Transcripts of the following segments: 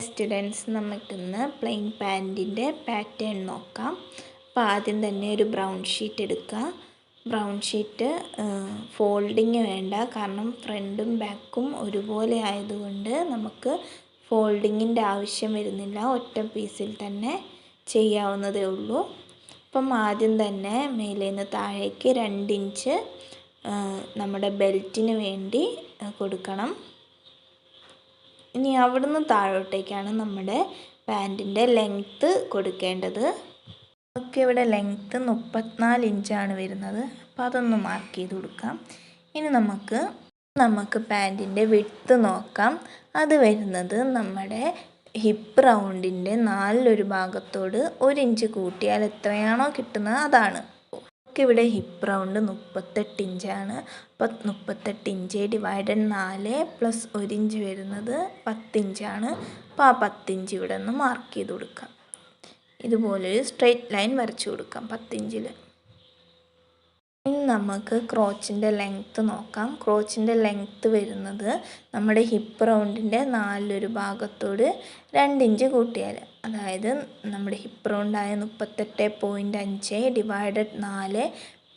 Students, നമുക്കിന്ന് plain പാൻറ്റിൻ്റെ pattern നോക്കാം. അപ്പോൾ ആദ്യം തന്നെ ഒരു ബ്രൗൺ ഷീറ്റ് എടുക്കുക. ബ്രൗൺ ഷീറ്റ് ഫോൾഡിങ് വേണ്ട, കാരണം ഫ്രണ്ടും ബാക്കും ഒരുപോലെ ആയതുകൊണ്ട് നമുക്ക് ഫോൾഡിങ്ങിൻ്റെ ആവശ്യം വരുന്നില്ല. ഒറ്റ പീസിൽ തന്നെ ചെയ്യാവുന്നതേ ഉള്ളൂ. അപ്പം ആദ്യം തന്നെ മേലെ നിന്ന് താഴേക്ക് 2 ഇഞ്ച് നമ്മുടെ ബെൽറ്റിന് വേണ്ടി കൊടുക്കണം. ഇനി അവിടുന്ന് താഴോട്ടേക്കാണ് നമ്മുടെ പാൻറ്റിൻ്റെ ലെങ്ത്ത് കൊടുക്കേണ്ടത്. നമുക്ക് ഇവിടെ ലെങ്ത്ത് 34 ഇഞ്ചാണ് വരുന്നത്. അപ്പോൾ അതൊന്ന് മാർക്ക് ചെയ്ത് കൊടുക്കാം. ഇനി നമുക്ക് പാൻറ്റിൻ്റെ വിഡ്ത്ത് നോക്കാം. അത് വരുന്നത് നമ്മുടെ ഹിപ്പ് റൗണ്ടിൻ്റെ 4 ഭാഗത്തോട് 1 ഇഞ്ച് കൂട്ടിയാൽ എത്രയാണോ കിട്ടുന്നത് അതാണ്. ഇവിടെ ഹിപ്പ് റൗണ്ട് 38 ഇഞ്ചാണ്. അപ്പോൾ 38 ഇഞ്ച് ഡിവൈഡഡ് 4 പ്ലസ് 1 ഇഞ്ച് വരുന്നത് 10 ഇഞ്ചാണ്. അപ്പോൾ ആ 10 ഇഞ്ച് ഇവിടെ നിന്ന് മാർക്ക് ചെയ്ത് കൊടുക്കാം. ഇതുപോലൊരു സ്ട്രെയിറ്റ് ലൈൻ വരച്ചു കൊടുക്കാം 10 ഇഞ്ചിൽ. ഇനി നമുക്ക് ക്രോച്ചിൻ്റെ ലെങ്ത്ത് നോക്കാം. ക്രോച്ചിൻ്റെ ലെങ്ത്ത് വരുന്നത് നമ്മുടെ ഹിപ്പ് റൗണ്ടിൻ്റെ 4 ഭാഗത്തോട് 2 ഇഞ്ച് കൂട്ടിയാൽ, അതായത് നമ്മുടെ ഹിപ്പ് റൗണ്ടായ 38.5 ഡിവൈഡഡ് 4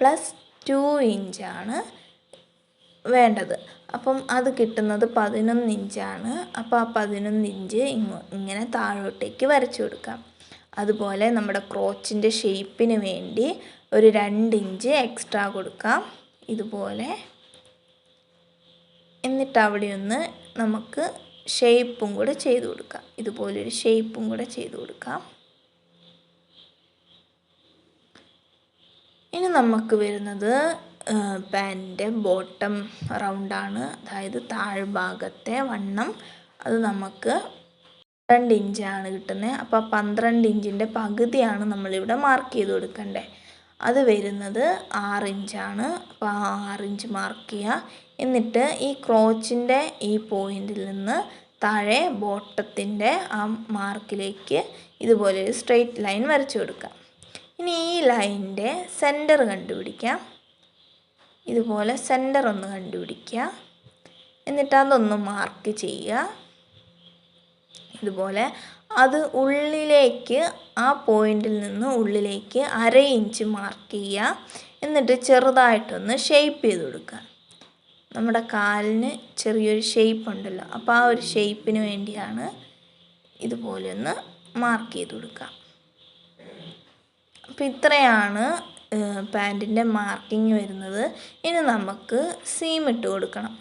പ്ലസ് 2 ഇഞ്ചാണ് വേണ്ടത്. അപ്പം അത് കിട്ടുന്നത് 11 ഇഞ്ചാണ്. അപ്പോൾ ആ 11 ഇഞ്ച് ഇങ്ങനെ താഴോട്ടേക്ക് വരച്ചു കൊടുക്കാം. അതുപോലെ നമ്മുടെ ക്രോച്ചിൻ്റെ ഷേപ്പിന് വേണ്ടി ഒരു 2 ഇഞ്ച് എക്സ്ട്രാ കൊടുക്കാം ഇതുപോലെ. എന്നിട്ട് അവിടെ ഒന്ന് നമുക്ക് ഷേപ്പും കൂടെ ചെയ്ത് കൊടുക്കാം. ഇതുപോലൊരു ഷേപ്പും കൂടെ ചെയ്ത് കൊടുക്കാം. ഇനി നമുക്ക് വരുന്നത് പാൻറ്റിൻ്റെ ബോട്ടം റൗണ്ടാണ്, അതായത് താഴ്ഭാഗത്തെ വണ്ണം. അത് നമുക്ക് 12 ഇഞ്ചാണ് കിട്ടുന്നത്. അപ്പോൾ 12 ഇഞ്ചിൻ്റെ പകുതിയാണ് നമ്മളിവിടെ മാർക്ക് ചെയ്ത് കൊടുക്കേണ്ടത്. അത് വരുന്നത് 6 ഇഞ്ചാണ്. അപ്പോൾ 6 ഇഞ്ച് മാർക്ക് ചെയ്യുക. എന്നിട്ട് ഈ ക്രോച്ചിൻ്റെ ഈ പോയിന്റിൽ നിന്ന് താഴെ ബോട്ടത്തിൻ്റെ ആ മാർക്കിലേക്ക് ഇതുപോലെ ഒരു സ്ട്രെയിറ്റ് ലൈൻ വരച്ചു കൊടുക്കാം. ഇനി ഈ ലൈനിൻ്റെ സെൻറ്റർ കണ്ടുപിടിക്കാം. ഇതുപോലെ സെൻറ്റർ ഒന്ന് കണ്ടുപിടിക്കുക. എന്നിട്ട് അതൊന്ന് മാർക്ക് ചെയ്യുക. ഇതുപോലെ അത് ഉള്ളിലേക്ക്, ആ പോയിന്റിൽ നിന്ന് ഉള്ളിലേക്ക് 1/2 ഇഞ്ച് മാർക്ക് ചെയ്യുക. എന്നിട്ട് ചെറുതായിട്ടൊന്ന് ഷേപ്പ് ചെയ്ത് കൊടുക്കുക. നമ്മുടെ കാലിന് ചെറിയൊരു ഷേപ്പ് ഉണ്ടല്ലോ, അപ്പോൾ ആ ഒരു ഷേപ്പിന് വേണ്ടിയാണ് ഇതുപോലെ ഒന്ന് മാർക്ക് ചെയ്ത് കൊടുക്കുക. അപ്പോൾ ഇത്രയാണ് പാൻറ്റിൻ്റെ മാർക്കിങ് വരുന്നത്. ഇനി നമുക്ക് സീം ഇട്ട് കൊടുക്കണം,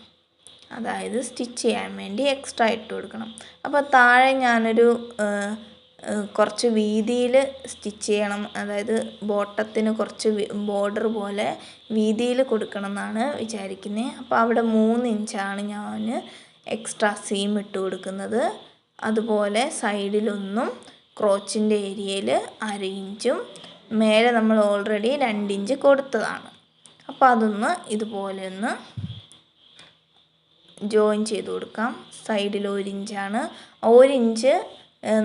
അതായത് സ്റ്റിച്ച് ചെയ്യാൻ വേണ്ടി എക്സ്ട്രാ ഇട്ട് കൊടുക്കണം. അപ്പോൾ താഴെ ഞാനൊരു കുറച്ച് വീതിയിൽ സ്റ്റിച്ച് ചെയ്യണം, അതായത് ബോട്ടത്തിന് കുറച്ച് ബോർഡർ പോലെ വീതിയിൽ കൊടുക്കണം എന്നാണ് വിചാരിക്കുന്നത്. അപ്പോൾ അവിടെ 3 ഇഞ്ചാണ് ഞാൻ എക്സ്ട്രാ സീം ഇട്ട് കൊടുക്കുന്നത്. അതുപോലെ സൈഡിലൊന്നും ക്രോച്ചിൻ്റെ ഏരിയയിൽ 1/2 ഇഞ്ചും മേലെ നമ്മൾ ഓൾറെഡി 2 ഇഞ്ച് കൊടുത്തതാണ്. അപ്പോൾ അതൊന്ന് ഇതുപോലെ ഒന്ന് ജോയിൻ ചെയ്ത് കൊടുക്കാം. സൈഡിൽ 1 ഇഞ്ചാണ്. 1 ഇഞ്ച്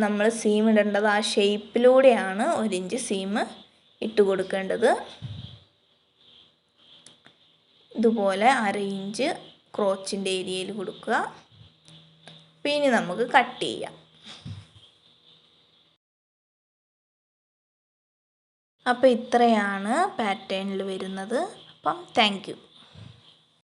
നമ്മൾ സീം ഇടേണ്ടത് ആ ഷേപ്പിലൂടെയാണ് 1 ഇഞ്ച് സീം ഇട്ട് കൊടുക്കേണ്ടത്. ഇതുപോലെ 1/2 ഇഞ്ച് ക്രോച്ചിൻ്റെ ഏരിയയിൽ കൊടുക്കുക. പിന്നെ നമുക്ക് കട്ട് ചെയ്യാം. അപ്പോൾ ഇത്രയാണ് പാറ്റേണിൽ വരുന്നത്. അപ്പം താങ്ക് യു.